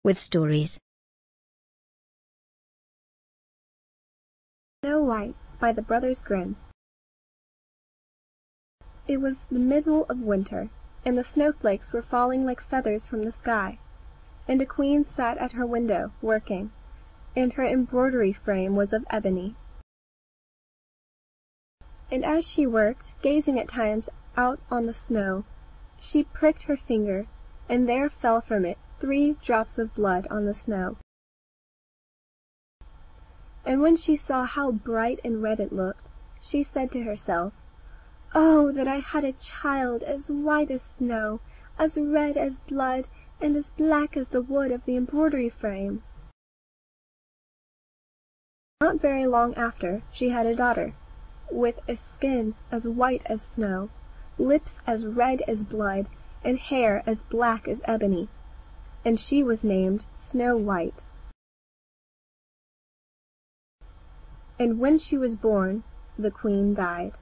with stories. Snow White by the Brothers Grimm. It was the middle of winter, and the snowflakes were falling like feathers from the sky, and a queen sat at her window, working, and her embroidery frame was of ebony. And as she worked, gazing at times out on the snow, she pricked her finger, and there fell from it 3 drops of blood on the snow. And when she saw how bright and red it looked, she said to herself, "Oh, that I had a child as white as snow, as red as blood, and as black as the wood of the embroidery frame." Not very long after, she had a daughter, with a skin as white as snow, lips as red as blood, and hair as black as ebony, and she was named Snow White. And when she was born, the queen died.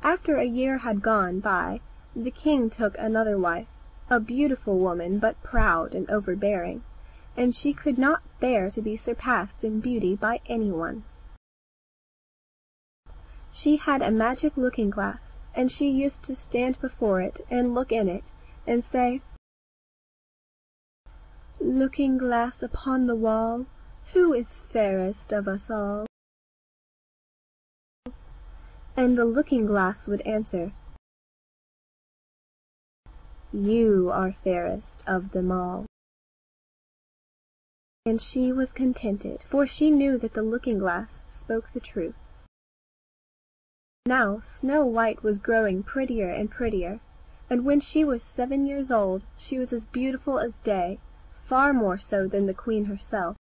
After a year had gone by, the king took another wife, a beautiful woman, but proud and overbearing, and she could not bear to be surpassed in beauty by anyone. She had a magic looking-glass, and she used to stand before it and look in it, and say, "Looking-glass upon the wall, who is fairest of us all?" And the looking-glass would answer, "You are fairest of them all." And she was contented, for she knew that the looking-glass spoke the truth. Now Snow White was growing prettier and prettier, and when she was 7 years old, she was as beautiful as day, far more so than the queen herself.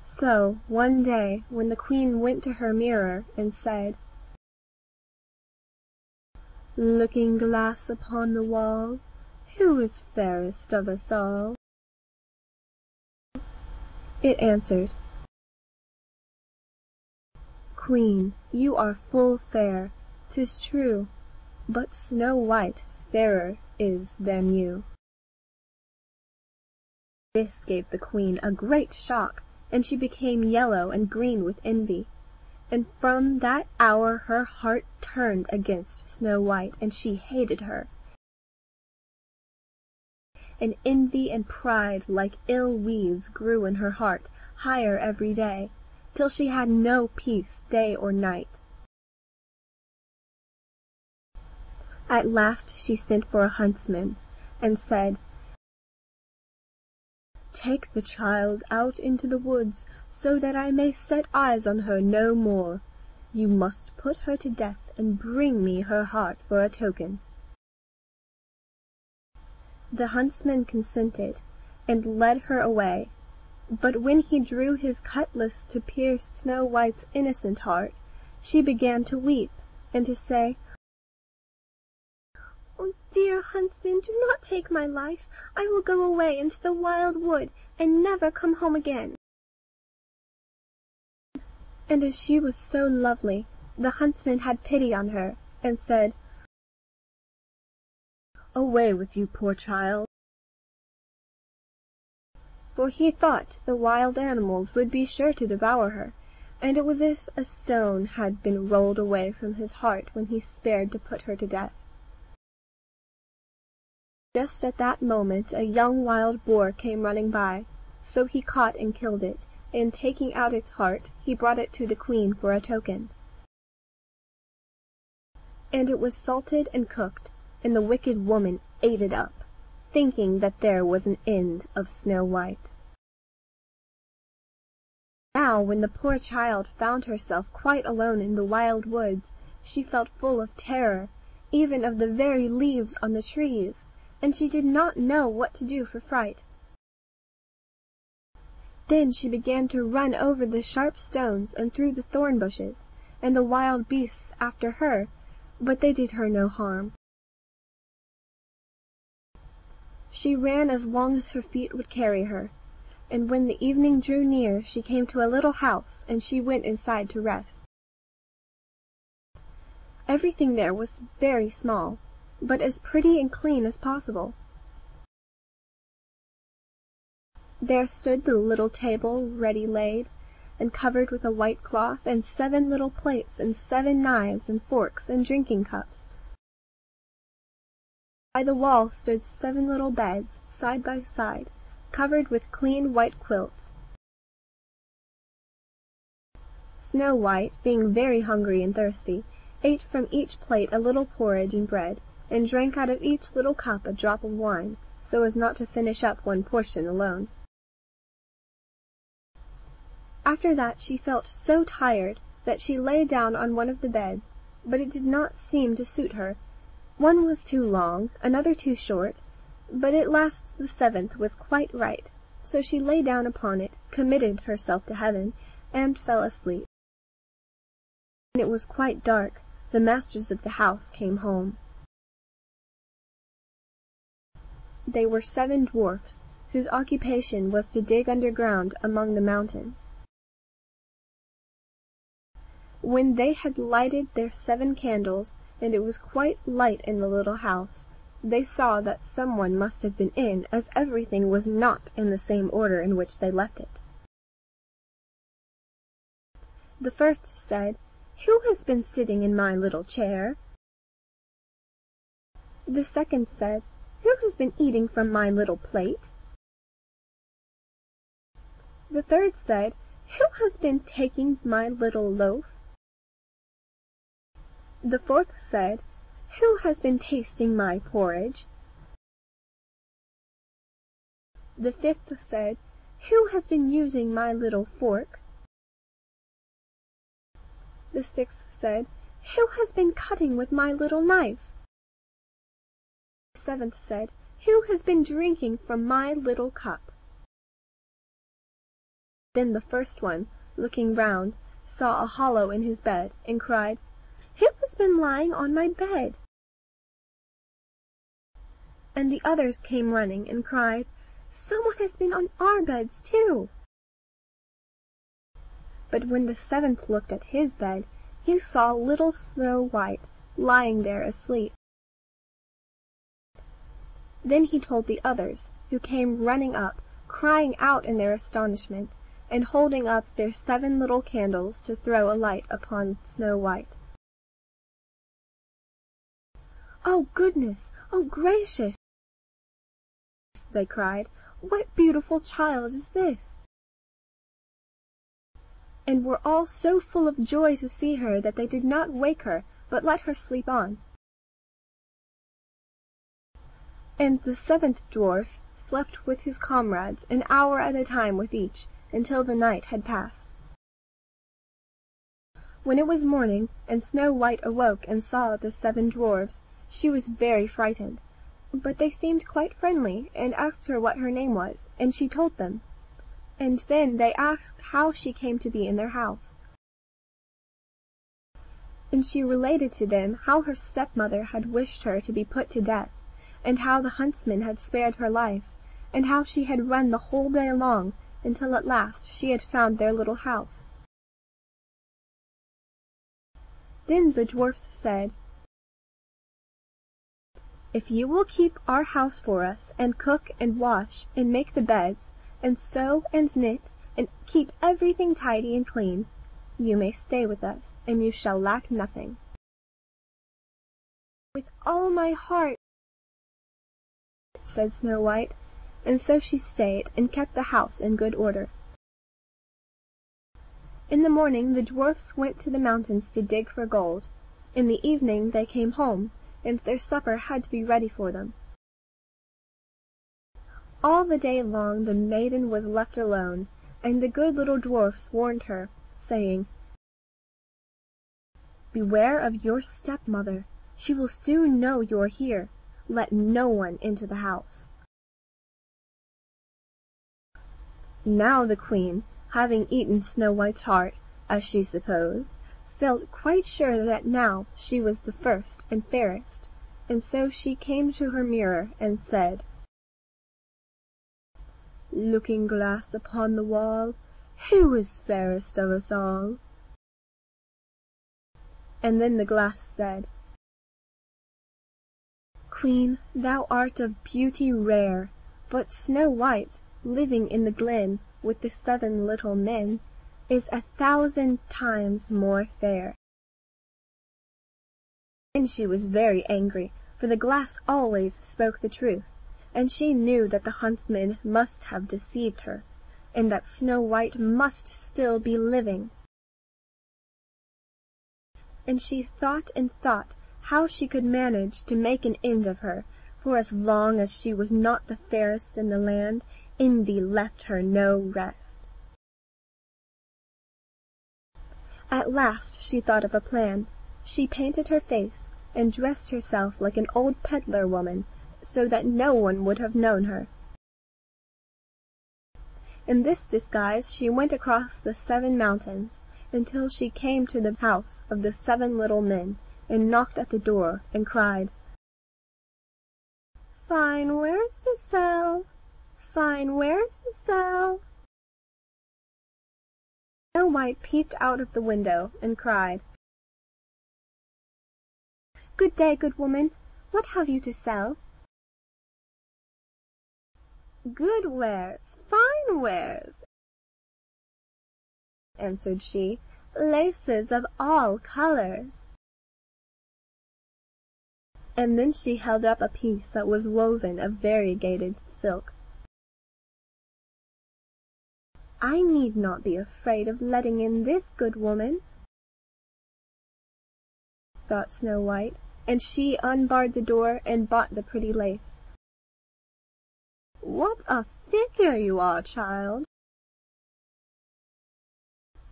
So, one day, when the queen went to her mirror and said, "Looking-glass upon the wall, who is fairest of us all?" it answered, "Queen, you are full fair, 'tis true, but Snow White fairer is than you." This gave the queen a great shock, and she became yellow and green with envy, and from that hour her heart turned against Snow White, and she hated her. And envy and pride like ill weeds grew in her heart, higher every day, till she had no peace day or night. At last she sent for a huntsman, and said, "Take the child out into the woods, so that I may set eyes on her no more. You must put her to death, and bring me her heart for a token." The huntsman consented, and led her away, but when he drew his cutlass to pierce Snow White's innocent heart, she began to weep, and to say, "Oh, dear huntsman, do not take my life. I will go away into the wild wood, and never come home again." And as she was so lovely, the huntsman had pity on her, and said, "Away with you, poor child." For he thought the wild animals would be sure to devour her, and it was as if a stone had been rolled away from his heart when he spared to put her to death. Just at that moment a young wild boar came running by, so he caught and killed it, and taking out its heart, he brought it to the queen for a token. And it was salted and cooked, and the wicked woman ate it up, thinking that there was an end of Snow White. Now, when the poor child found herself quite alone in the wild woods, she felt full of terror, even of the very leaves on the trees, and she did not know what to do for fright. Then she began to run over the sharp stones and through the thorn bushes, and the wild beasts after her, but they did her no harm. She ran as long as her feet would carry her, and when the evening drew near she came to a little house, and she went inside to rest. Everything there was very small, but as pretty and clean as possible. There stood the little table ready laid, and covered with a white cloth, and 7 little plates, and 7 knives and forks and drinking cups. By the wall stood 7 little beds, side by side, covered with clean white quilts. Snow White, being very hungry and thirsty, ate from each plate a little porridge and bread, and drank out of each little cup a drop of wine, so as not to finish up one portion alone. After that she felt so tired that she lay down on one of the beds, but it did not seem to suit her. One was too long, another too short, but at last the 7th was quite right, so she lay down upon it, committed herself to heaven, and fell asleep. When it was quite dark, the masters of the house came home. They were 7 dwarfs, whose occupation was to dig underground among the mountains. When they had lighted their 7 candles, and it was quite light in the little house, they saw that someone must have been in, as everything was not in the same order in which they left it. The first said, "Who has been sitting in my little chair?" The second said, "Who has been eating from my little plate?" The third said, "Who has been taking my little loaf?" The fourth said, "Who has been tasting my porridge?" The fifth said, "Who has been using my little fork?" The sixth said, "Who has been cutting with my little knife?" The 7th said, "Who has been drinking from my little cup?" Then the first one, looking round, saw a hollow in his bed, and cried, "Who has been lying on my bed?" And the others came running, and cried, "Someone has been on our beds too." But when the 7th looked at his bed, he saw little Snow White lying there asleep. Then he told the others, who came running up, crying out in their astonishment, and holding up their 7 little candles to throw a light upon Snow White. "Oh goodness! Oh gracious!" they cried. "What beautiful child is this?" And were all so full of joy to see her that they did not wake her, but let her sleep on. And the 7th dwarf slept with his comrades, an hour at a time with each, until the night had passed. When it was morning, and Snow White awoke and saw the 7 dwarfs, she was very frightened, but they seemed quite friendly, and asked her what her name was, and she told them. And then they asked how she came to be in their house. And she related to them how her stepmother had wished her to be put to death, and how the huntsman had spared her life, and how she had run the whole day long, until at last she had found their little house. Then the dwarfs said, "If you will keep our house for us, and cook and wash, and make the beds, and sew and knit, and keep everything tidy and clean, you may stay with us, and you shall lack nothing." "With all my heart," said Snow White, and so she stayed, and kept the house in good order. In the morning the dwarfs went to the mountains to dig for gold. In the evening they came home, and their supper had to be ready for them. All the day long the maiden was left alone, and the good little dwarfs warned her, saying, "Beware of your stepmother. She will soon know you are here. Let no one into the house." Now the queen, having eaten Snow White's heart, as she supposed, felt quite sure that now she was the first and fairest, and so she came to her mirror and said, "Looking-glass upon the wall, who is fairest of us all?" And then the glass said, Queen, thou art of beauty rare, but Snow White, living in the glen with the 7 little men, is 1,000 times more fair. And she was very angry, for the glass always spoke the truth, and she knew that the huntsman must have deceived her, and that Snow White must still be living. And she thought and thought how she could manage to make an end of her, for as long as she was not the fairest in the land, envy left her no rest. At last she thought of a plan. She painted her face, and dressed herself like an old peddler woman, so that no one would have known her. In this disguise she went across the 7 mountains, until she came to the house of the 7 little men, and knocked at the door, and cried, "Fine wares to sell, fine wares to sell." Snow White peeped out of the window, and cried, "Good day, good woman. What have you to sell?" "Good wares, fine wares," answered she, "laces of all colors." And then she held up a piece that was woven of variegated silk. "I need not be afraid of letting in this good woman," thought Snow White, and she unbarred the door and bought the pretty lace. "What a figure you are, child,"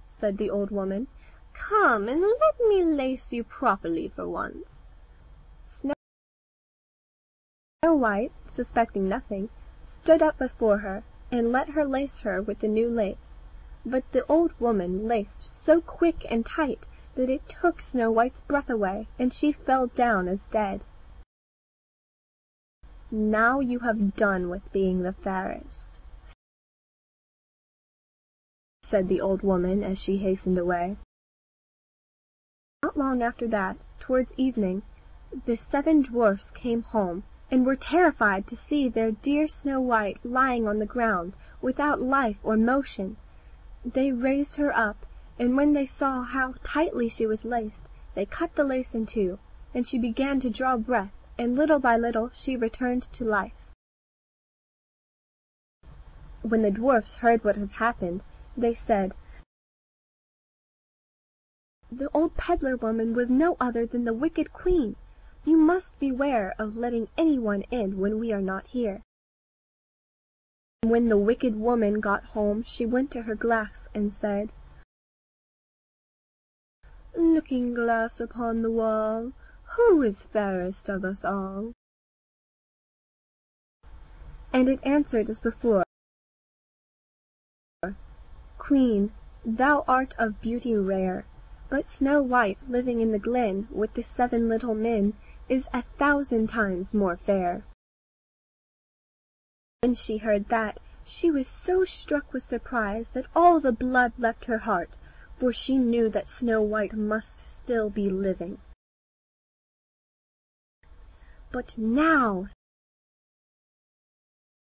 said the old woman. "Come and let me lace you properly for once." Snow White, suspecting nothing, stood up before her, and let her lace her with the new lace. But the old woman laced so quick and tight that it took Snow White's breath away, and she fell down as dead. "Now you have done with being the fairest," said the old woman as she hastened away. Not long after that, towards evening, the 7 dwarfs came home, and were terrified to see their dear Snow White lying on the ground, without life or motion. They raised her up, and when they saw how tightly she was laced, they cut the lace in 2, and she began to draw breath, and little by little she returned to life. When the dwarfs heard what had happened, they said, "The old peddler woman was no other than the wicked queen. You must beware of letting anyone in when we are not here." When the wicked woman got home, she went to her glass and said, "Looking glass upon the wall, who is fairest of us all?" And it answered as before, "Queen, thou art of beauty rare, but Snow White, living in the glen with the 7 little men, is 1,000 times more fair." When she heard that, she was so struck with surprise that all the blood left her heart, for she knew that Snow White must still be living. "But now,"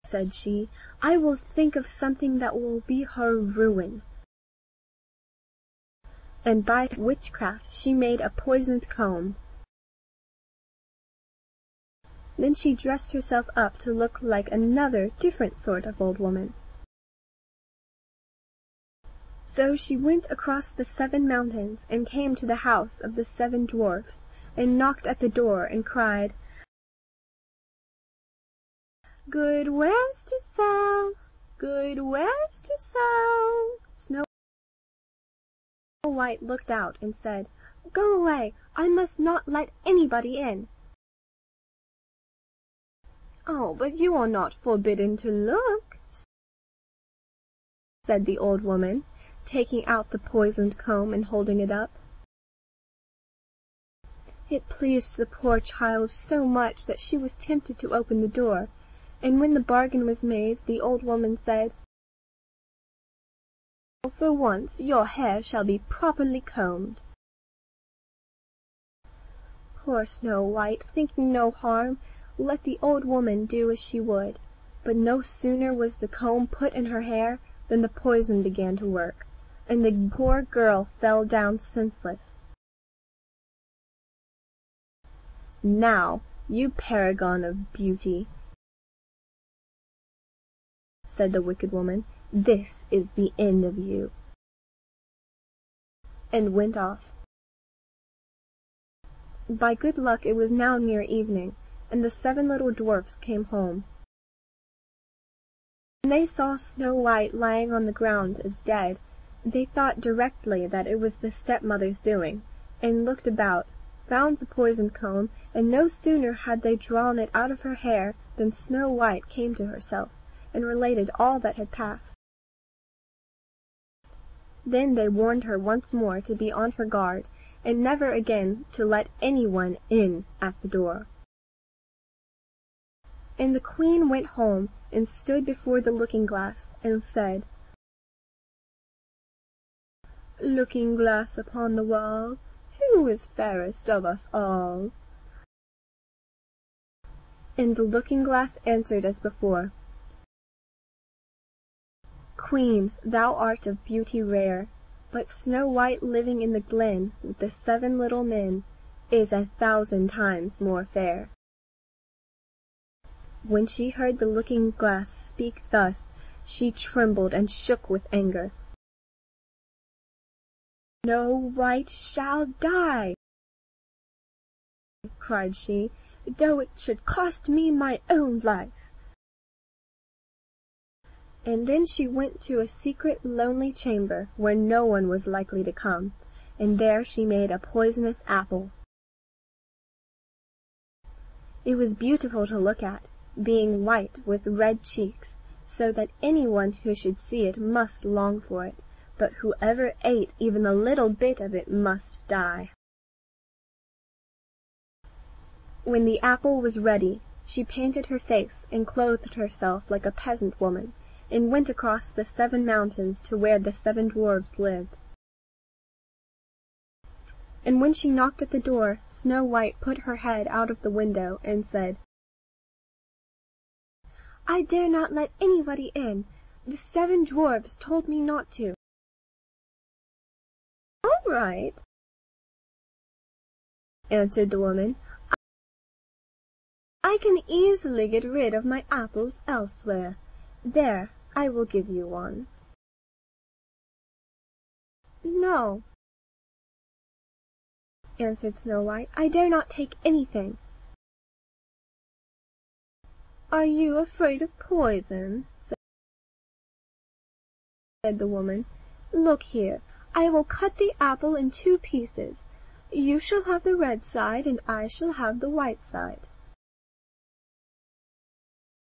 said she, "I will think of something that will be her ruin." And by witchcraft she made a poisoned comb. Then she dressed herself up to look like another different sort of old woman. So she went across the 7 mountains, and came to the house of the 7 dwarfs, and knocked at the door, and cried, "Good wares to sell, good wares to sell." Snow White looked out and said, "Go away, I must not let anybody in." "Oh, but you are not forbidden to look," said the old woman, taking out the poisoned comb and holding it up. It pleased the poor child so much that she was tempted to open the door, and when the bargain was made, the old woman said, "For once your hair shall be properly combed." Poor Snow White, thinking no harm, let the old woman do as she would. But no sooner was the comb put in her hair than the poison began to work, and the poor girl fell down senseless. "Now, you paragon of beauty," said the wicked woman, "this is the end of you," and went off. By good luck it was now near evening, and the 7 little dwarfs came home. When they saw Snow White lying on the ground as dead, they thought directly that it was the stepmother's doing, and looked about, found the poisoned comb, and no sooner had they drawn it out of her hair than Snow White came to herself, and related all that had passed. Then they warned her once more to be on her guard, and never again to let anyone in at the door. And the queen went home and stood before the looking-glass, and said, "Looking-glass upon the wall, who is fairest of us all?" And the looking-glass answered as before, "Queen, thou art of beauty rare, but Snow White living in the glen with the 7 little men is 1,000 times more fair." When she heard the looking-glass speak thus, she trembled and shook with anger. "Snow White shall die," cried she, "though it should cost me my own life." And then she went to a secret, lonely chamber where no one was likely to come, and there she made a poisonous apple. It was beautiful to look at, being white with red cheeks, so that anyone who should see it must long for it, but whoever ate even a little bit of it must die. When the apple was ready, she painted her face and clothed herself like a peasant woman, and went across the 7 mountains to where the 7 dwarfs lived. And when she knocked at the door, Snow White put her head out of the window and said, "I dare not let anybody in. The 7 dwarfs told me not to." "All right," answered the woman. "I can easily get rid of my apples elsewhere. There, I will give you one." "No," answered Snow White, "I dare not take anything." "Are you afraid of poison?" said the woman. "Look here, I will cut the apple in 2 pieces. You shall have the red side, and I shall have the white side."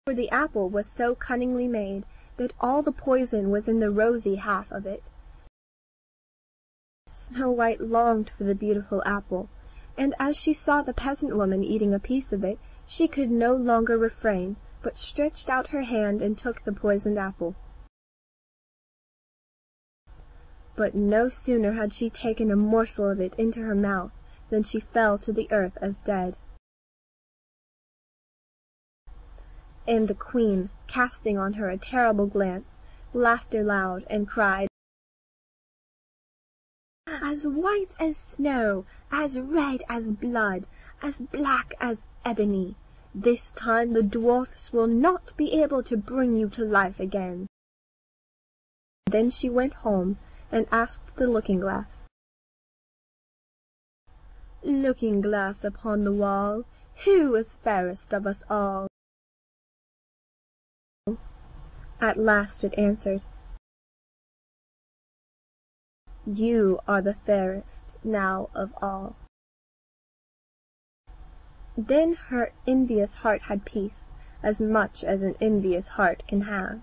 For the apple was so cunningly made that all the poison was in the rosy half of it. Snow White longed for the beautiful apple, and as she saw the peasant woman eating a piece of it, she could no longer refrain, but stretched out her hand and took the poisoned apple. But no sooner had she taken a morsel of it into her mouth than she fell to the earth as dead. And the queen, casting on her a terrible glance, laughed aloud and cried, "As white as snow, as red as blood, as black as ebony, this time the dwarfs will not be able to bring you to life again." Then she went home and asked the looking-glass, "Looking-glass upon the wall, who is fairest of us all?" At last it answered, "You are the fairest now of all." Then her envious heart had peace, as much as an envious heart can have.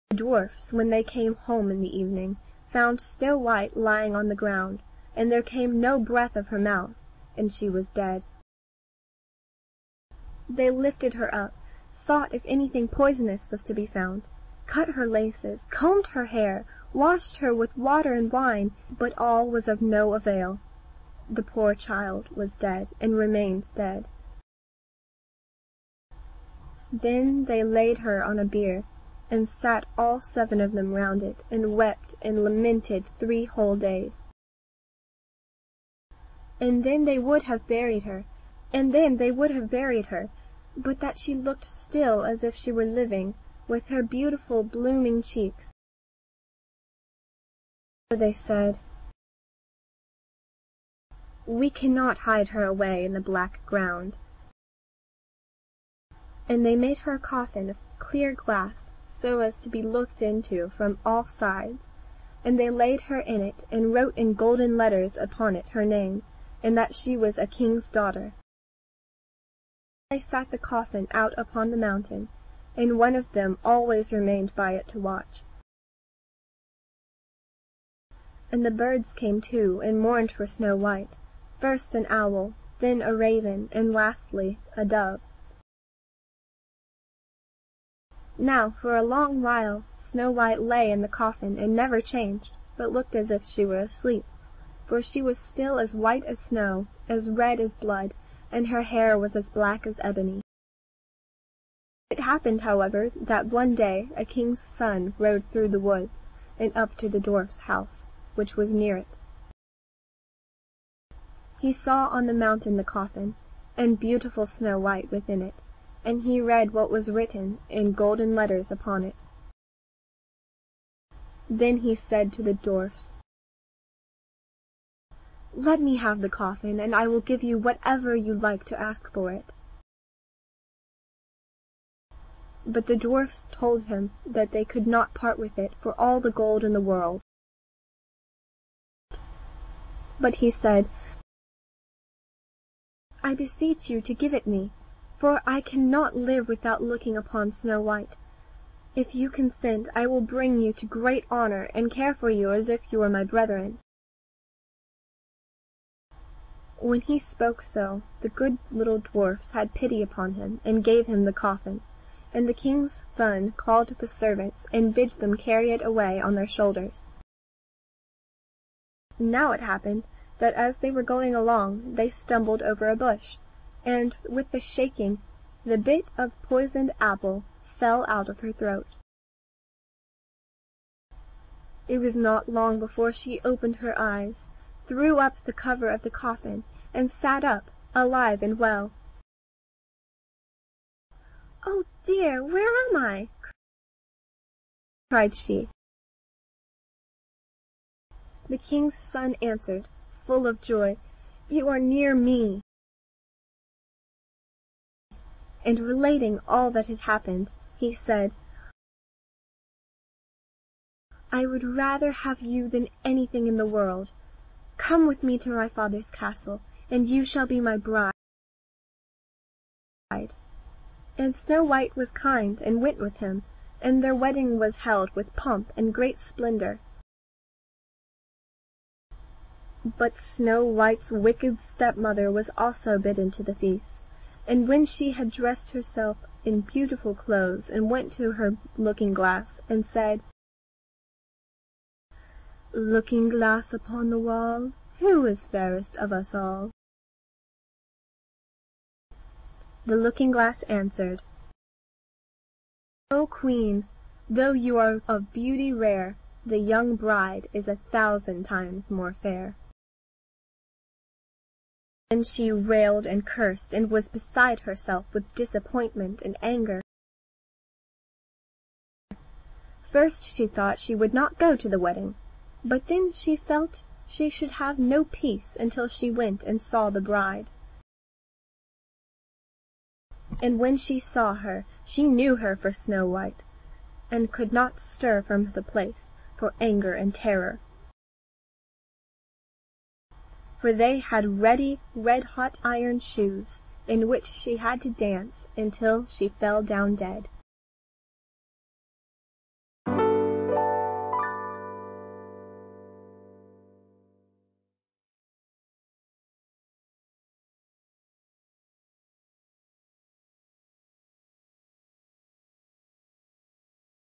The dwarfs, when they came home in the evening, found Snow White lying on the ground, and there came no breath of her mouth, and she was dead. They lifted her up, thought if anything poisonous was to be found, cut her laces, combed her hair, washed her with water and wine, but all was of no avail. The poor child was dead, and remained dead, Then they laid her on a bier, and sat all 7 of them round it, and wept and lamented 3 whole days. And then they would have buried her, but that she looked still as if she were living, with her beautiful blooming cheeks. So they said, "We cannot hide her away in the black ground." And they made her a coffin of clear glass, so as to be looked into from all sides, and they laid her in it, and wrote in golden letters upon it her name, and that she was a king's daughter. They sat the coffin out upon the mountain, and one of them always remained by it to watch. And the birds came too, and mourned for Snow White, first an owl, then a raven, and lastly a dove. Now for a long while Snow White lay in the coffin and never changed, but looked as if she were asleep, for she was still as white as snow, as red as blood, and her hair was as black as ebony. It happened, however, that one day a king's son rode through the woods, and up to the dwarf's house, which was near it. He saw on the mountain the coffin, and beautiful Snow White within it, and he read what was written in golden letters upon it. Then he said to the dwarfs, "Let me have the coffin, and I will give you whatever you like to ask for it." But the dwarfs told him that they could not part with it for all the gold in the world. But he said, "I beseech you to give it me, for I cannot live without looking upon Snow White. If you consent, I will bring you to great honor, and care for you as if you were my brethren." When he spoke so, the good little dwarfs had pity upon him, and gave him the coffin, and the king's son called the servants, and bid them carry it away on their shoulders. Now it happened that as they were going along, they stumbled over a bush, and with the shaking, the bit of poisoned apple fell out of her throat. It was not long before she opened her eyes, threw up the cover of the coffin, and sat up, alive and well. "Oh dear, where am I?" cried she. The king's son answered, full of joy, "You are near me." And relating all that had happened, he said, "I would rather have you than anything in the world. Come with me to my father's castle, and you shall be my bride." And Snow White was kind and went with him, and their wedding was held with pomp and great splendor. But Snow White's wicked stepmother was also bidden to the feast, and when she had dressed herself in beautiful clothes, and went to her looking-glass, and said, "Looking-glass upon the wall, who is fairest of us all?" The looking-glass answered, "O Queen, though you are of beauty rare, the young bride is 1,000 times more fair." And she railed and cursed, and was beside herself with disappointment and anger. First she thought she would not go to the wedding, but then she felt she should have no peace until she went and saw the bride. And when she saw her, she knew her for Snow White, and could not stir from the place for anger and terror. For they had ready red-hot iron shoes, in which she had to dance until she fell down dead.